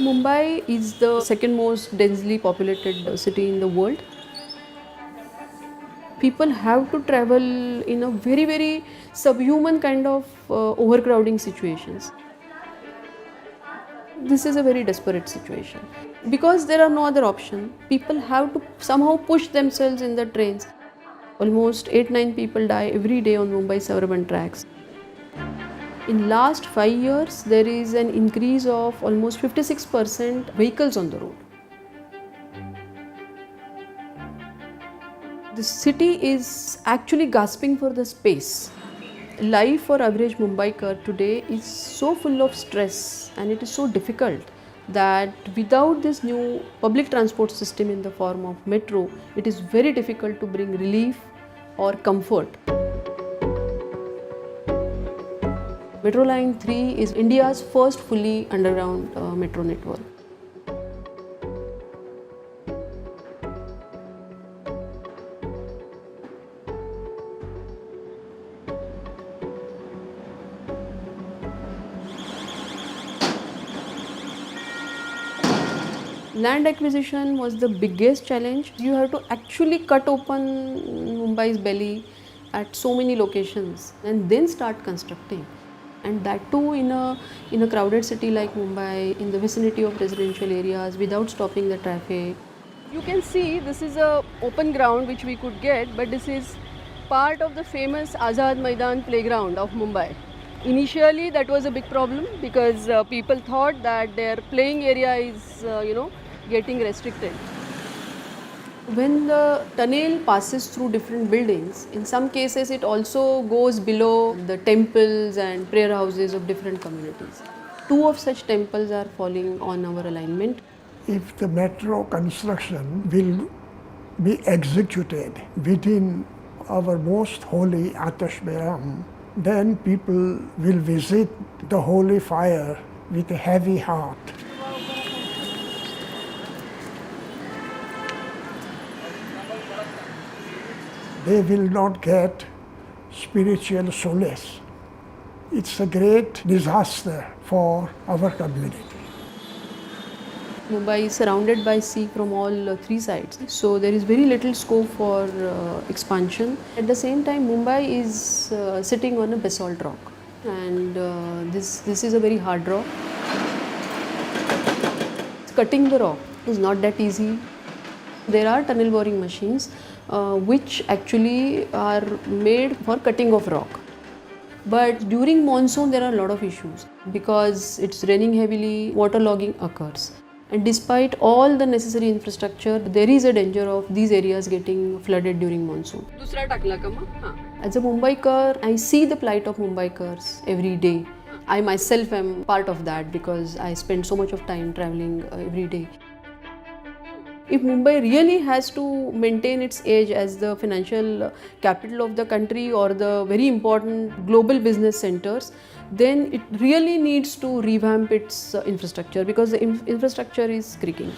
Mumbai is the second most densely populated city in the world. People have to travel in a very subhuman kind of overcrowding situations. This is a very desperate situation. Because there are no other option, people have to somehow push themselves in the trains. Almost 8-9 people die every day on Mumbai suburban tracks. In last 5 years, there is an increase of almost 56% vehicles on the road. The city is actually gasping for the space. Life for average Mumbaikar today is so full of stress and it is so difficult that without this new public transport system in the form of metro, it is very difficult to bring relief or comfort. Metro Line 3 is India's first fully underground metro network. Land acquisition was the biggest challenge. You have to actually cut open Mumbai's belly at so many locations and then start constructing. And that too in a crowded city like Mumbai, in the vicinity of residential areas, without stopping the traffic. You can see this is a open ground which we could get, but this is part of the famous Azad Maidan playground of Mumbai. Initially that was a big problem because people thought that their playing area is getting restricted. When the tunnel passes through different buildings, in some cases it also goes below the temples and prayer houses of different communities. 2 of such temples are falling on our alignment. If the metro construction will be executed within our most holy Atash Behram, then people will visit the holy fire with a heavy heart. They will not get spiritual solace. It's a great disaster for our community. Mumbai is surrounded by sea from all 3 sides, so there is very little scope for expansion. At the same time, Mumbai is sitting on a basalt rock, and this is a very hard rock. Cutting the rock is not that easy. There are tunnel boring machines which actually are made for cutting of rock. But during monsoon there are a lot of issues because it's raining heavily, waterlogging occurs. And despite all the necessary infrastructure, there is a danger of these areas getting flooded during monsoon. As a Mumbaikar, I see the plight of Mumbaikars every day. I myself am part of that because I spend so much of time traveling every day. If Mumbai really has to maintain its edge as the financial capital of the country or the very important global business centers, then it really needs to revamp its infrastructure because the infrastructure is creaking.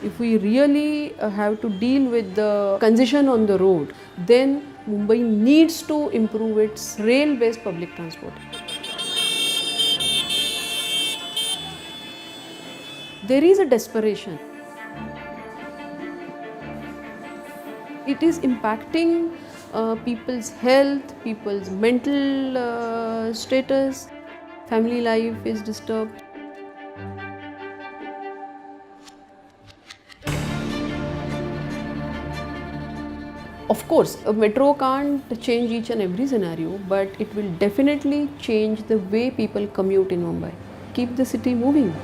If we really have to deal with the congestion on the road, then Mumbai needs to improve its rail-based public transport. There is a desperation. It is impacting people's health, people's mental status, family life is disturbed. Of course, a metro can't change each and every scenario, but it will definitely change the way people commute in Mumbai. Keep the city moving.